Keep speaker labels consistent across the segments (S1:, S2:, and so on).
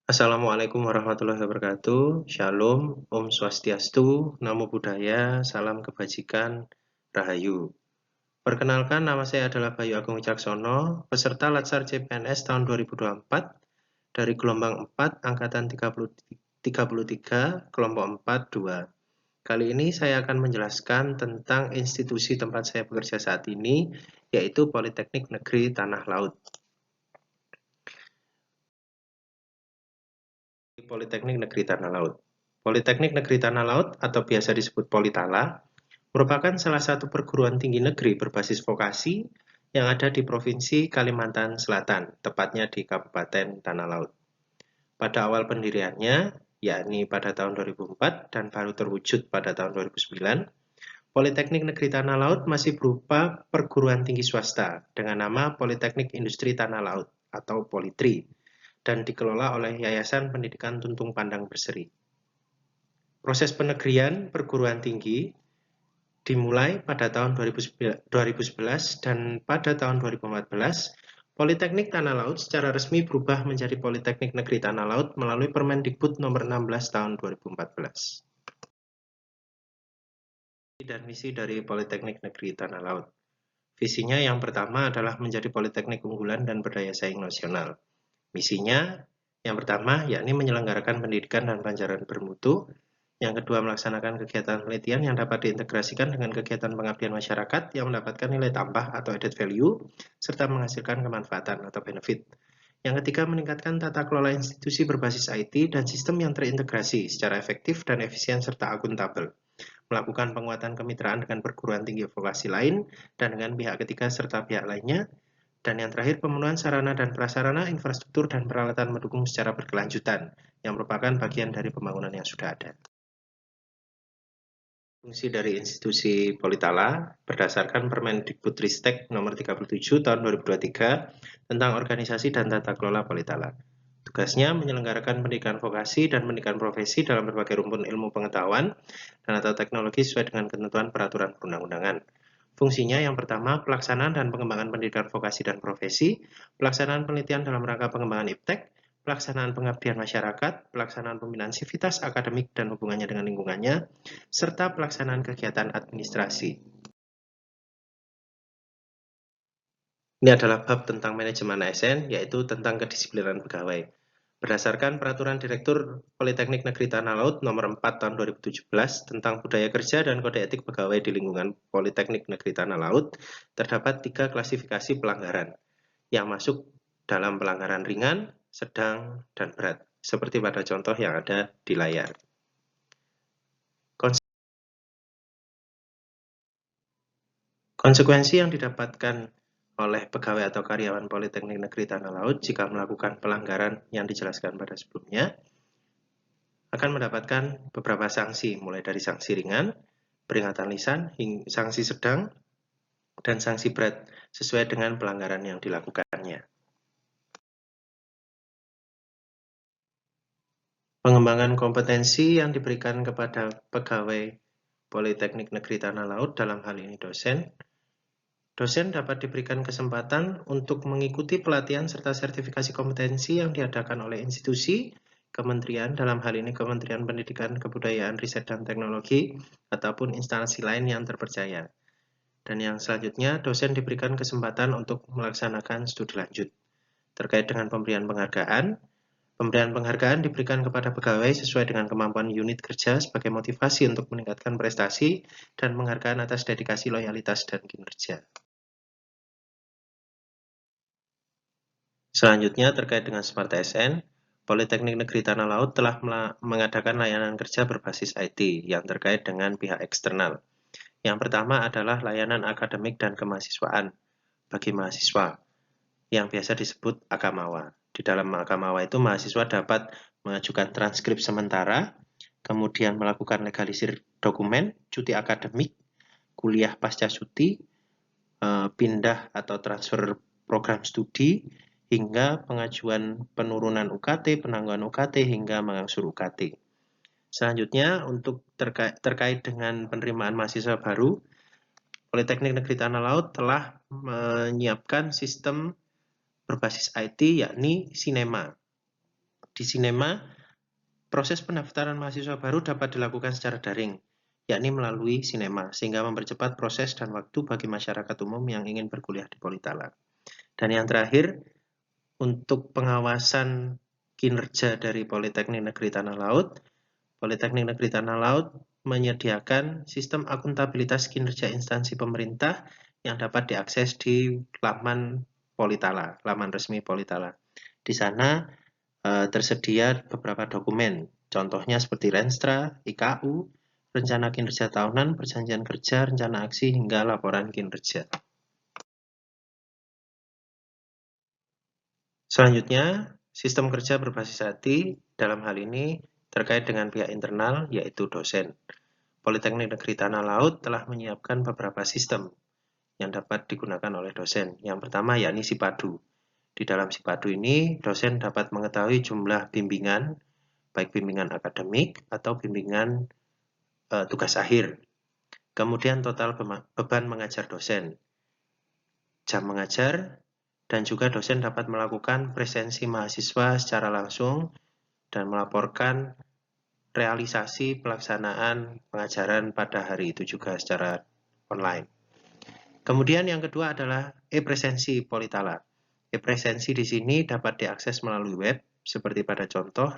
S1: Assalamualaikum warahmatullahi wabarakatuh. Shalom, Om Swastiastu, Namo Buddhaya, Salam Kebajikan, Rahayu. Perkenalkan, nama saya adalah Bayu Agung Wicaksono, peserta Latsar CPNS tahun 2024 dari gelombang 4, angkatan 33, kelompok 4, 2. Kali ini saya akan menjelaskan tentang institusi tempat saya bekerja saat ini, yaitu Politeknik Negeri Tanah Laut. Politeknik Negeri Tanah Laut. Politeknik Negeri Tanah Laut atau biasa disebut Politala merupakan salah satu perguruan tinggi negeri berbasis vokasi yang ada di Provinsi Kalimantan Selatan, tepatnya di Kabupaten Tanah Laut. Pada awal pendiriannya, yakni pada tahun 2004 dan baru terwujud pada tahun 2009, Politeknik Negeri Tanah Laut masih berupa perguruan tinggi swasta dengan nama Politeknik Industri Tanah Laut atau Politri dan dikelola oleh Yayasan Pendidikan Tuntung Pandang Berseri. Proses penegrian perguruan tinggi dimulai pada tahun 2011 dan pada tahun 2014, Politeknik Tanah Laut secara resmi berubah menjadi Politeknik Negeri Tanah Laut melalui Permendikbud nomor 16 tahun 2014. Dan misi dari Politeknik Negeri Tanah Laut. Visinya yang pertama adalah menjadi politeknik unggulan dan berdaya saing nasional. Misinya yang pertama yakni menyelenggarakan pendidikan dan pelajaran bermutu. Yang kedua, melaksanakan kegiatan penelitian yang dapat diintegrasikan dengan kegiatan pengabdian masyarakat yang mendapatkan nilai tambah atau added value, serta menghasilkan kemanfaatan atau benefit. Yang ketiga, meningkatkan tata kelola institusi berbasis IT dan sistem yang terintegrasi secara efektif dan efisien serta akuntabel. Melakukan penguatan kemitraan dengan perguruan tinggi vokasi lain dan dengan pihak ketiga serta pihak lainnya. Dan yang terakhir, pemenuhan sarana dan prasarana, infrastruktur, dan peralatan mendukung secara berkelanjutan, yang merupakan bagian dari pembangunan yang sudah ada. Fungsi dari institusi Politala berdasarkan Permendikbudristek nomor 37 tahun 2023 tentang organisasi dan tata kelola Politala. Tugasnya menyelenggarakan pendidikan vokasi dan pendidikan profesi dalam berbagai rumpun ilmu pengetahuan dan atau teknologi sesuai dengan ketentuan peraturan perundang-undangan. Fungsinya yang pertama, pelaksanaan dan pengembangan pendidikan vokasi dan profesi, pelaksanaan penelitian dalam rangka pengembangan iptek, pelaksanaan pengabdian masyarakat, pelaksanaan pembinaan sivitas akademik dan hubungannya dengan lingkungannya, serta pelaksanaan kegiatan administrasi. Ini adalah bab tentang manajemen ASN, yaitu tentang kedisiplinan pegawai. Berdasarkan Peraturan Direktur Politeknik Negeri Tanah Laut Nomor 4 Tahun 2017 tentang budaya kerja dan kode etik pegawai di lingkungan Politeknik Negeri Tanah Laut, terdapat 3 klasifikasi pelanggaran yang masuk dalam pelanggaran ringan, sedang, dan berat, seperti pada contoh yang ada di layar. Konsekuensi yang didapatkan oleh pegawai atau karyawan Politeknik Negeri Tanah Laut jika melakukan pelanggaran yang dijelaskan pada sebelumnya akan mendapatkan beberapa sanksi, mulai dari sanksi ringan, peringatan lisan, sanksi sedang, dan sanksi berat sesuai dengan pelanggaran yang dilakukannya. Pengembangan kompetensi yang diberikan kepada pegawai Politeknik Negeri Tanah Laut, dalam hal ini dosen. Dosen dapat diberikan kesempatan untuk mengikuti pelatihan serta sertifikasi kompetensi yang diadakan oleh institusi, kementerian, dalam hal ini Kementerian Pendidikan, Kebudayaan, Riset, dan Teknologi, ataupun instansi lain yang terpercaya. Dan yang selanjutnya, dosen diberikan kesempatan untuk melaksanakan studi lanjut. Terkait dengan pemberian penghargaan, pemberian penghargaan diberikan kepada pegawai sesuai dengan kemampuan unit kerja sebagai motivasi untuk meningkatkan prestasi dan penghargaan atas dedikasi, loyalitas, dan kinerja. Selanjutnya, terkait dengan Smart ASN, Politeknik Negeri Tanah Laut telah mengadakan layanan kerja berbasis IT yang terkait dengan pihak eksternal. Yang pertama adalah layanan akademik dan kemahasiswaan bagi mahasiswa, yang biasa disebut Akamawa. Di dalam Akamawa itu mahasiswa dapat mengajukan transkrip sementara, kemudian melakukan legalisir dokumen, cuti akademik, kuliah pasca cuti, pindah atau transfer program studi, hingga pengajuan penurunan UKT, penangguhan UKT, hingga mengangsur UKT. Selanjutnya, untuk terkait dengan penerimaan mahasiswa baru, Politeknik Negeri Tanah Laut telah menyiapkan sistem berbasis IT, yakni Sinema. Di Sinema, proses pendaftaran mahasiswa baru dapat dilakukan secara daring, yakni melalui Sinema, sehingga mempercepat proses dan waktu bagi masyarakat umum yang ingin berkuliah di Politala. Dan yang terakhir, untuk pengawasan kinerja dari Politeknik Negeri Tanah Laut, Politeknik Negeri Tanah Laut menyediakan sistem akuntabilitas kinerja instansi pemerintah yang dapat diakses di laman Politala, laman resmi Politala. Di sana tersedia beberapa dokumen, contohnya seperti Renstra, IKU, rencana kinerja tahunan, perjanjian kerja, rencana aksi, hingga laporan kinerja. Selanjutnya, sistem kerja berbasis hati dalam hal ini terkait dengan pihak internal, yaitu dosen. Politeknik Negeri Tanah Laut telah menyiapkan beberapa sistem yang dapat digunakan oleh dosen. Yang pertama yakni Sipadu. Di dalam Sipadu ini, dosen dapat mengetahui jumlah bimbingan, baik bimbingan akademik atau bimbingan tugas akhir. Kemudian total beban mengajar dosen, jam mengajar, dan juga dosen dapat melakukan presensi mahasiswa secara langsung dan melaporkan realisasi pelaksanaan pengajaran pada hari itu juga secara online. Kemudian yang kedua adalah e-presensi Politala. E-presensi di sini dapat diakses melalui web seperti pada contoh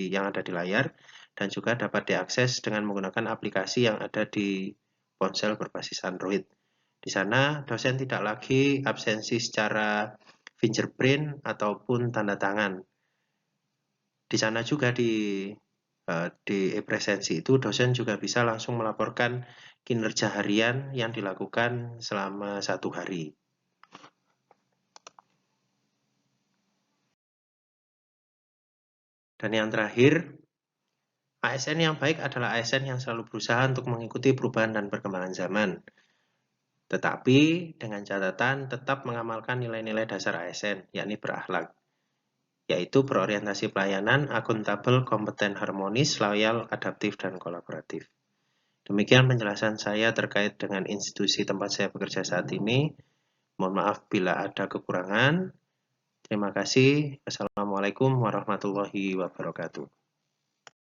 S1: yang ada di layar, dan juga dapat diakses dengan menggunakan aplikasi yang ada di ponsel berbasis Android. Di sana dosen tidak lagi absensi secara fingerprint ataupun tanda tangan. Di sana juga di e-presensi itu dosen juga bisa langsung melaporkan kinerja harian yang dilakukan selama 1 hari. Dan yang terakhir, ASN yang baik adalah ASN yang selalu berusaha untuk mengikuti perubahan dan perkembangan zaman. Tetapi dengan catatan tetap mengamalkan nilai-nilai dasar ASN, yakni berakhlak, yaitu berorientasi pelayanan, akuntabel, kompeten, harmonis, loyal, adaptif, dan kolaboratif. Demikian penjelasan saya terkait dengan institusi tempat saya bekerja saat ini. Mohon maaf bila ada kekurangan. Terima kasih. Wassalamualaikum warahmatullahi wabarakatuh.